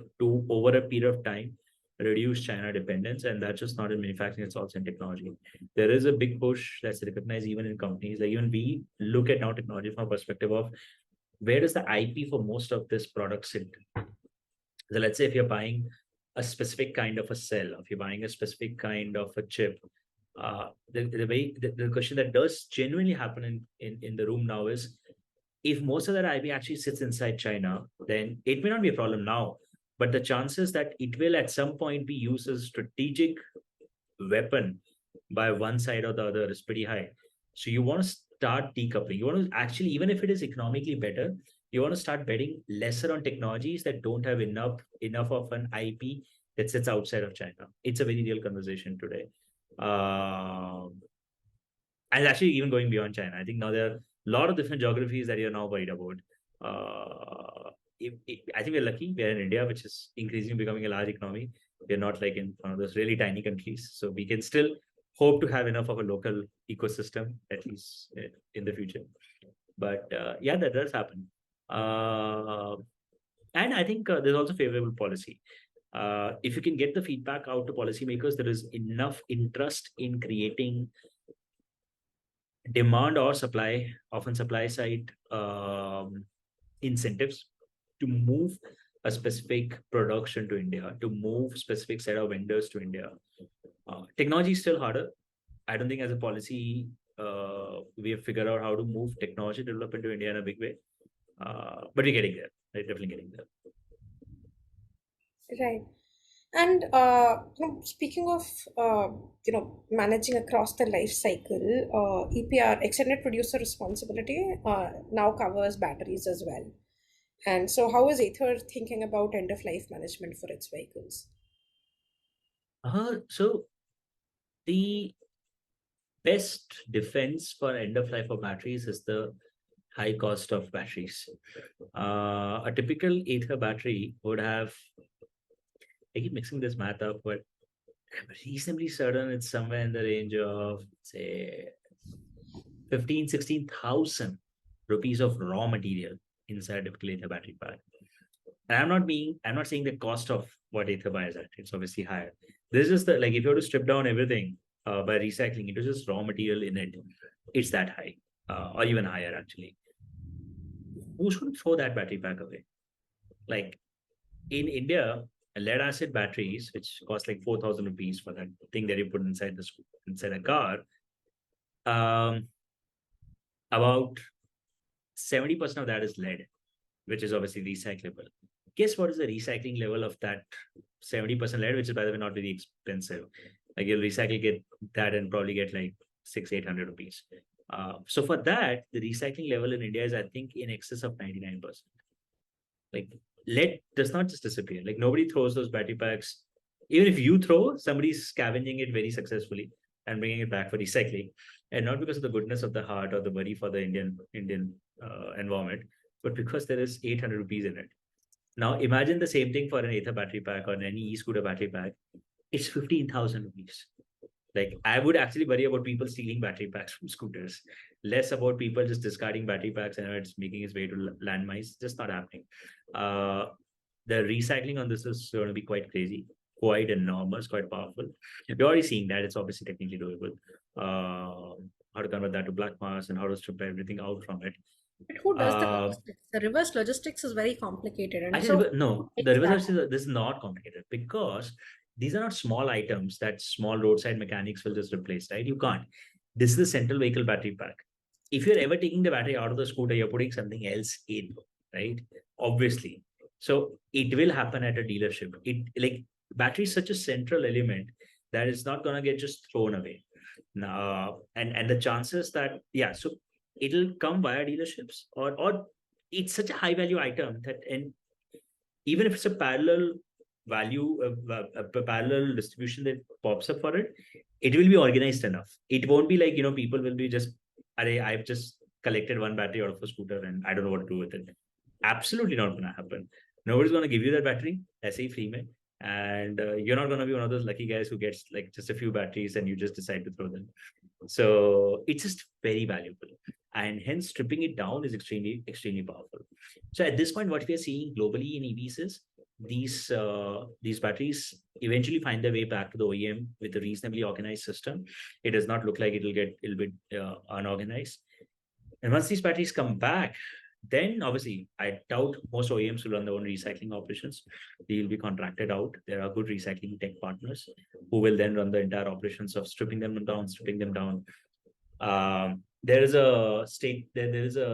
over a period of time, reduce China dependence. And that's just not in manufacturing, it's also in technology. There is a big push that's recognized even in companies. Like even we look at now technology from a perspective of where does the IP for most of this product sit? So let's say if you're buying a specific kind of a cell, if you're buying a specific kind of a chip, the question that does genuinely happen in the room now is, if most of that IP actually sits inside China, then it may not be a problem now, but the chances that it will at some point be used as a strategic weapon by one side or the other is pretty high. So you want to start decoupling. You want to actually, even if it is economically better, you want to start betting lesser on technologies that don't have enough of an IP that sits outside of China. It's a very real conversation today. And actually even going beyond China. I think now there are a lot of different geographies that you're now worried about. I think we're lucky. We're in India, which is increasingly becoming a large economy. We're not like in one of those really tiny countries, so we can still hope to have enough of a local ecosystem at least in the future. But yeah, that does happen. And I think there's also favorable policy. If you can get the feedback out to policymakers, there is enough interest in creating demand or supply, often supply side incentives to move a specific production to India, to move specific set of vendors to India. Technology is still harder. I don't think as a policy, we have figured out how to move technology development to India in a big way. But we're getting there. We're definitely getting there. Right. And speaking of managing across the life cycle, EPR, extended producer responsibility, now covers batteries as well. And so, how is Ather thinking about end of life management for its vehicles? So the best defense for end of life of batteries is the high cost of batteries. A typical Ather battery would have, I keep mixing this math up, but I'm reasonably certain it's somewhere in the range of, say, 16,000 rupees of raw material inside a typical Ather battery pack. And I'm not saying the cost of what Ather buys at. It's obviously higher. This is the, like, if you were to strip down everything by recycling into just raw material in it, it's that high, or even higher actually. Who's going to throw that battery pack away? Like in India, lead acid batteries, which cost like 4,000 rupees for that thing that you put inside a car, about 70% of that is lead, which is obviously recyclable. Guess what is the recycling level of that 70% lead, which is by the way not very expensive. Like you'll get that and probably get like 600-800 rupees. So for that, the recycling level in India is, I think, in excess of 99%. Like lead does not just disappear. Like nobody throws those battery packs. Even if you throw, somebody's scavenging it very successfully and bringing it back for recycling. And not because of the goodness of the heart or the worry for the Indian environment, but because there is 800 rupees in it. Now imagine the same thing for an Ather battery pack or any e-scooter battery pack. It's 15,000 rupees. Like I would actually worry about people stealing battery packs from scooters, less about people just discarding battery packs and it's making its way to landmines. Just not happening. The recycling on this is going to be quite crazy, quite enormous, quite powerful. We're already seeing that. It's obviously technically doable. How to convert that to black mass and how to strip everything out from it. But who does the logistics? The reverse logistics is very complicated. And Actually, so, no, the it's that. reverse is this is not complicated because these are not small items that small roadside mechanics will just replace, right? You can't. This is the central vehicle battery pack. If you're ever taking the battery out of the scooter, you're putting something else in, right? Obviously. So it will happen at a dealership. It like battery is such a central element that it's not gonna get just thrown away. Now, and the chances that so it'll come via dealerships or it's such a high value item that and even if it's a parallel value, a parallel distribution that pops up for it, it will be organized enough. It won't be like, people will be just, I've just collected one battery out of a scooter and I don't know what to do with it. Absolutely not going to happen. Nobody's going to give you that battery, SE free man. And you're not going to be one of those lucky guys who gets like just a few batteries and you just decide to throw them. So it's just very valuable. And hence stripping it down is extremely, extremely powerful. So at this point, what we are seeing globally in EVs is these batteries eventually find their way back to the OEM with a reasonably organized system. It does not look like it'll get a little bit unorganized. And once these batteries come back, then obviously I doubt most OEMs will run their own recycling operations. They will be contracted out. There are good recycling tech partners who will then run the entire operations of stripping them down. There is a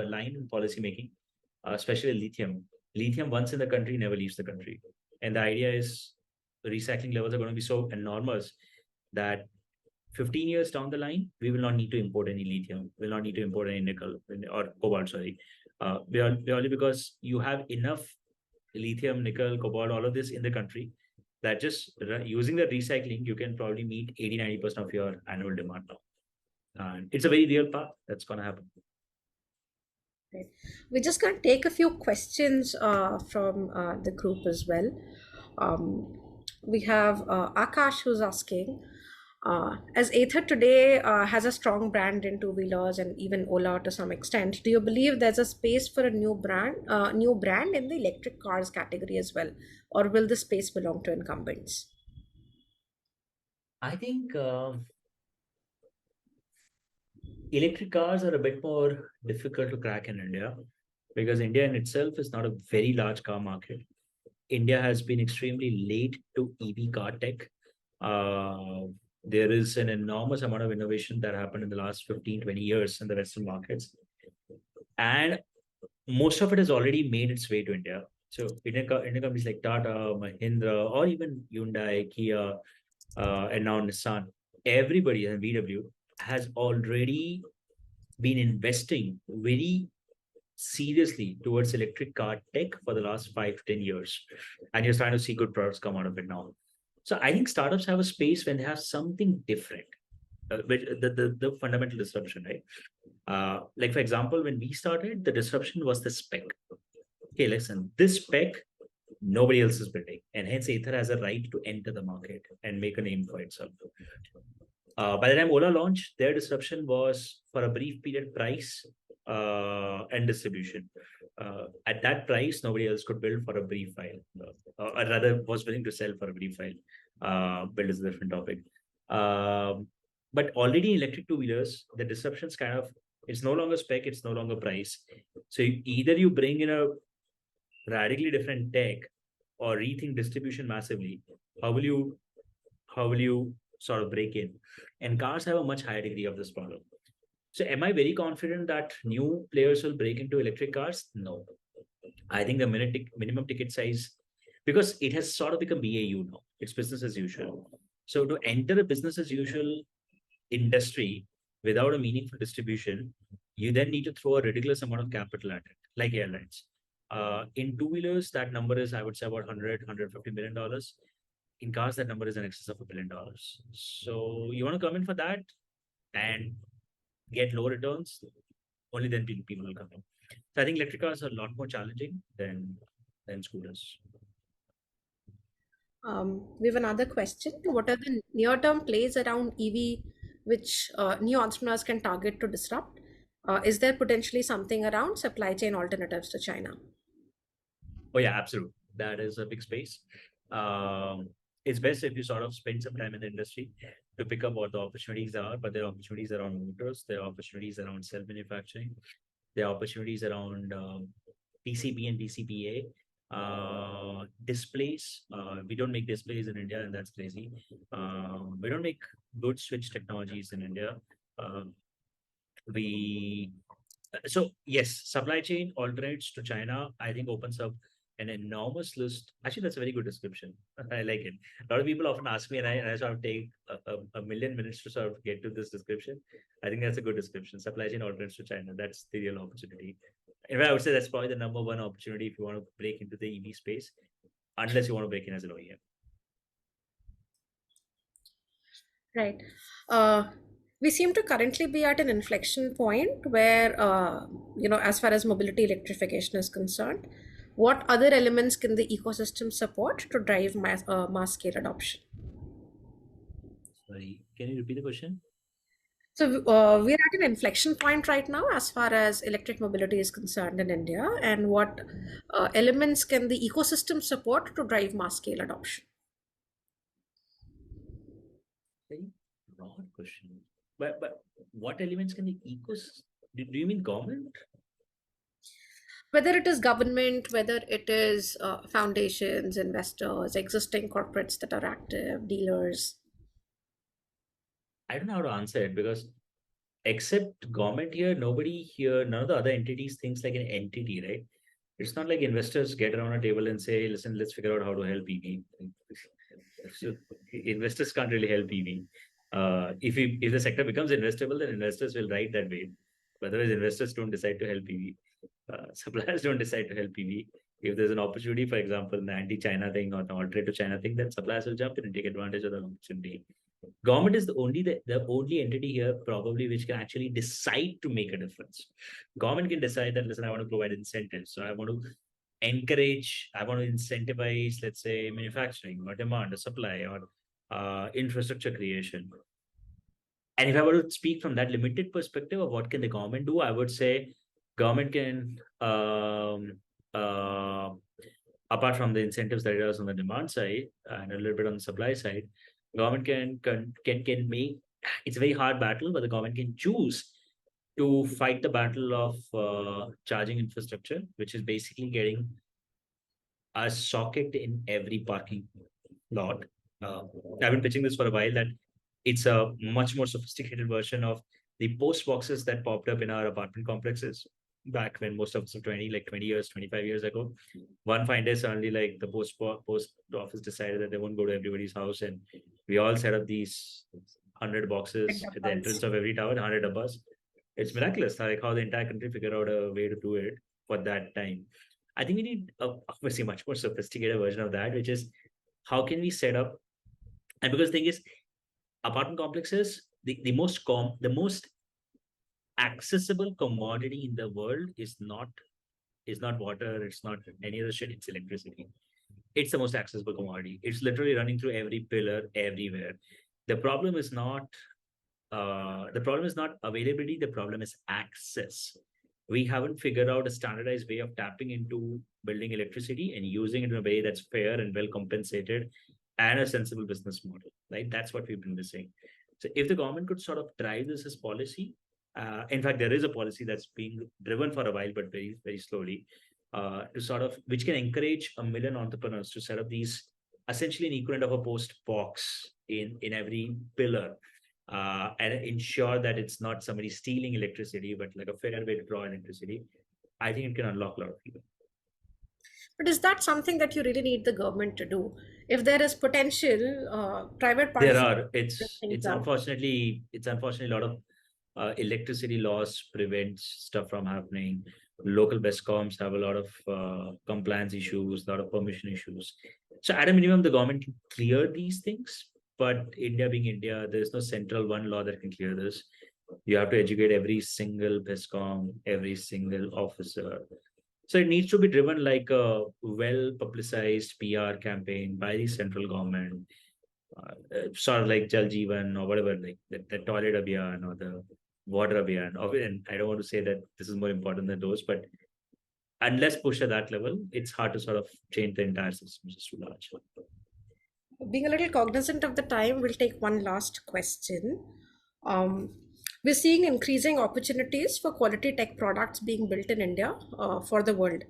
line in policy making, especially lithium. Lithium once in the country never leaves the country. And the idea is the recycling levels are going to be so enormous that 15 years down the line, we will not need to import any lithium. We'll not need to import any nickel or cobalt, sorry. Purely because you have enough lithium, nickel, cobalt, all of this in the country that just using the recycling, you can probably meet 80-90% of your annual demand now. And it's a very real path that's going to happen. Right. We're just going to take a few questions from the group as well. We have Akash who's asking, as Ather today has a strong brand in two-wheelers and even Ola to some extent, do you believe there's a space for a new brand in the electric cars category as well, or will the space belong to incumbents? I think electric cars are a bit more difficult to crack in India because India in itself is not a very large car market. India has been extremely late to EV car tech. Uh, there is an enormous amount of innovation that happened in the last 15, 20 years in the Western markets. And most of it has already made its way to India. So Indian companies like Tata, Mahindra, or even Hyundai, Kia, and now Nissan, everybody and VW has already been investing very seriously towards electric car tech for the last 5 to 10 years. And you're starting to see good products come out of it now. So I think startups have a space when they have something different, which the fundamental disruption, right? Like for example, when we started, the disruption was the spec. Okay, listen, this spec nobody else is building, and hence Ather has a right to enter the market and make a name for itself. By the time Ola launched, their disruption was for a brief period price and distribution. At that price, nobody else could build for a brief while, or rather, was willing to sell for a brief while. Build is a different topic. But already in electric two wheelers, the disruptions kind of, it's no longer spec, it's no longer price. So either you bring in a radically different tech or rethink distribution massively. How will you sort of break in? And cars have a much higher degree of this problem. So am I very confident that new players will break into electric cars? No. I think the minimum ticket size, because it has sort of become BAU now. It's business as usual. So to enter a business as usual industry without a meaningful distribution, you then need to throw a ridiculous amount of capital at it, like airlines. In two wheelers, that number is, I would say, about $150 million. In cars, that number is in excess of $1 billion. So you want to come in for that and get low returns, only then people will come in. So I think electric cars are a lot more challenging than scooters. We have another question. What are the near-term plays around EV which new entrepreneurs can target to disrupt? Is there potentially something around supply chain alternatives to China? Oh yeah, absolutely. That is a big space. It's best if you sort of spend some time in the industry to pick up what the opportunities are, but there are opportunities around motors, there are opportunities around cell manufacturing, there are opportunities around PCB and PCBA. Displays. We don't make displays in India, and that's crazy. We don't make good switch technologies in India. We So yes, supply chain alternates to China, I think opens up an enormous list. Actually, that's a very good description. I like it. A lot of people often ask me, and I sort of take a million minutes to sort of get to this description. I think that's a good description. Supply chain alternates to China. That's the real opportunity. In fact, I would say that's probably the number one opportunity if you want to break into the EV space, unless you want to break in as an OEM. Right. Uh, we seem to currently be at an inflection point where, as far as mobility electrification is concerned, what other elements can the ecosystem support to drive mass scale adoption? Sorry, can you repeat the question? So we're at an inflection point right now as far as electric mobility is concerned in India, and what elements can the ecosystem support to drive mass scale adoption? Very broad question. But what elements can the ecosystem? Do you mean government? Whether it is government, whether it is foundations, investors, existing corporates that are active, dealers. I don't know how to answer it because except government here, nobody here, none of the other entities thinks like an entity, right? It's not like investors get around a table and say, listen, let's figure out how to help EV. So investors can't really help EV. If the sector becomes investable, then investors will ride that wave. Otherwise, investors don't decide to help EV. Suppliers don't decide to help EV. If there's an opportunity, for example, the anti-China thing or the alternate to China thing, then suppliers will jump in and take advantage of the opportunity. Government is the only entity here probably which can actually decide to make a difference. Government can decide that, listen, I want to provide incentives. So I want to encourage, I want to incentivize, let's say, manufacturing or demand or supply or infrastructure creation. And if I were to speak from that limited perspective of what can the government do, I would say government can, apart from the incentives that it does on the demand side and a little bit on the supply side, government can make, it's a very hard battle, but the government can choose to fight the battle of charging infrastructure, which is basically getting a socket in every parking lot. I've been pitching this for a while that it's a much more sophisticated version of the post boxes that popped up in our apartment complexes back when most of us were 20 years, 25 years ago. One fine day, suddenly, like the post office decided that they won't go to everybody's house, and we all set up these 100 boxes at the entrance of every tower, 100 dabbas. It's miraculous, like how the entire country figured out a way to do it for that time. I think we need obviously a much more sophisticated version of that, which is how can we set up, and because the thing is, apartment complexes, the most accessible commodity in the world is not water, it's not any other shit, it's electricity. It's the most accessible commodity. It's literally running through every pillar everywhere. The problem is not availability, the problem is access. We haven't figured out a standardized way of tapping into building electricity and using it in a way that's fair and well compensated and a sensible business model, right? That's what we've been missing. So if the government could sort of drive this as policy, in fact, there is a policy that's being driven for a while, but very, very slowly, to sort of, which can encourage 1 million entrepreneurs to set up these, essentially an equivalent of a post box in every pillar, and ensure that it's not somebody stealing electricity, but like a fair way to draw electricity. I think it can unlock a lot of people. But is that something that you really need the government to do? If there is potential, private There participation are. It's out. unfortunately a lot of electricity laws prevent stuff from happening. Local BESCOMs have a lot of compliance issues, a lot of permission issues. So at a minimum, the government can clear these things. But India being India, there's no central one law that can clear this. You have to educate every single BESCOM, every single officer. So it needs to be driven like a well-publicized PR campaign by the central government, sort of like Jal Jeevan or whatever, like the toilet abhiyan or the water abhiyan. And I don't want to say that this is more important than those, but unless pushed at that level, it's hard to sort of change the entire system. It's just too large. Being a little cognizant of the time, we'll take one last question. Um, we're seeing increasing opportunities for quality tech products being built in India for the world.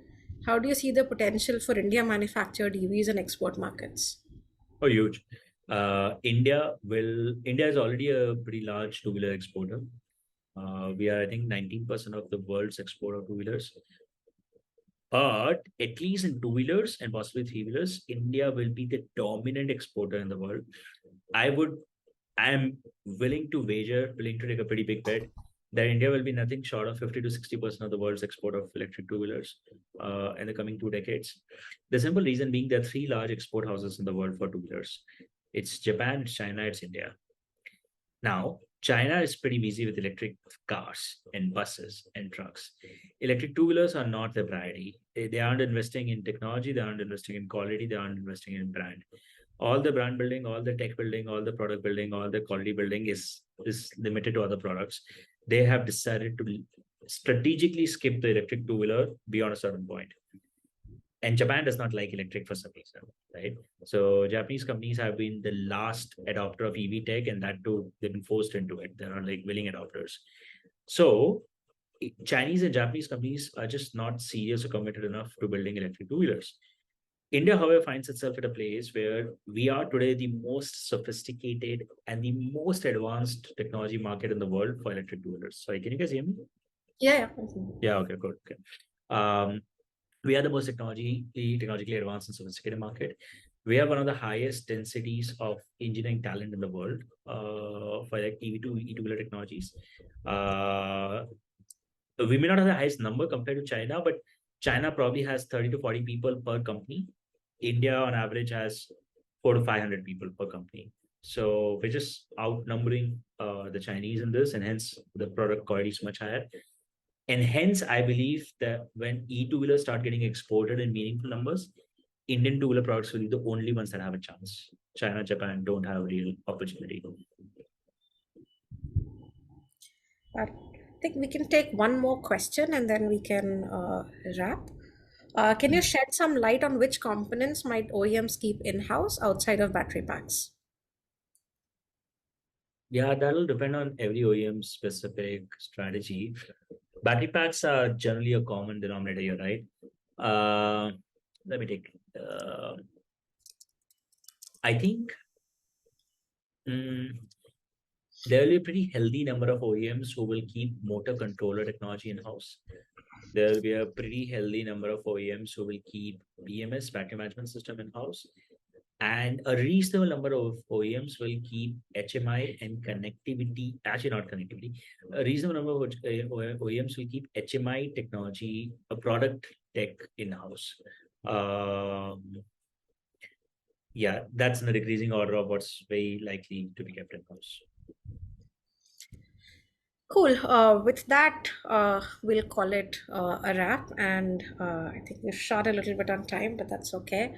How do you see the potential for India manufactured EVs and export markets? Oh, huge. India is already a pretty large two-wheeler exporter. We are, I think, 19% of the world's export of two-wheelers. But at least in two-wheelers and possibly three-wheelers, India will be the dominant exporter in the world. I'm willing to take a pretty big bet that India will be nothing short of 50 to 60% of the world's export of electric two-wheelers in the coming 2 decades. The simple reason being there are 3 large export houses in the world for two-wheelers. It's Japan, it's China, it's India. Now, China is pretty busy with electric cars and buses and trucks. Electric two-wheelers are not their priority. They aren't investing in technology, they aren't investing in quality, they aren't investing in brand. All the brand building, all the tech building, all the product building, all the quality building is limited to other products. They have decided to strategically skip the electric two-wheeler beyond a certain point. And Japan does not like electric for some reason, right? So Japanese companies have been the last adopter of EV tech, and that too, they've been forced into it. They're not like willing adopters. So Chinese and Japanese companies are just not serious or committed enough to building electric two-wheelers. India, however, finds itself at a place where we are today the most sophisticated and the most advanced technology market in the world for electric two-wheelers. Sorry, can you guys hear me? Yeah. Yeah, okay, good. Okay. We are the most technologically advanced and sophisticated market. We have one of the highest densities of engineering talent in the world for like e-two-wheeler technologies. We may not have the highest number compared to China, but China probably has 30 to 40 people per company. India on average has 400 to 500 people per company. So we're just outnumbering the Chinese in this, and hence the product quality is much higher. And hence, I believe that when e-two-wheelers start getting exported in meaningful numbers, Indian two-wheeler products will be the only ones that have a chance. China, Japan don't have a real opportunity. I think we can take one more question and then we can wrap. Can you shed some light on which components might OEMs keep in-house outside of battery packs? Yeah, that'll depend on every OEM specific strategy. Battery packs are generally a common denominator here, right? Let me take. I think there will be a pretty healthy number of OEMs who will keep motor controller technology in house. There will be a pretty healthy number of OEMs who will keep BMS, battery management system, in house. And a reasonable number of OEMs will keep HMI and connectivity, actually not connectivity, a reasonable number of OEMs will keep HMI technology, a product tech in-house. Yeah, that's in the decreasing order of what's very likely to be kept in-house. Cool. With that, we'll call it a wrap. And I think we've shot a little bit on time, but that's okay.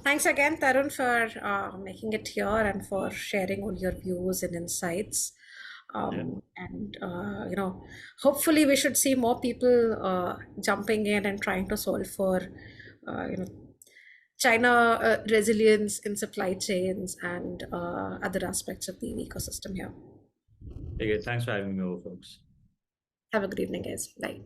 Thanks again, Tarun, for making it here and for sharing all your views and insights. And hopefully we should see more people jumping in and trying to solve for, China resilience in supply chains and other aspects of the ecosystem here. Okay, thanks for having me over, folks. Have a good evening, guys. Bye.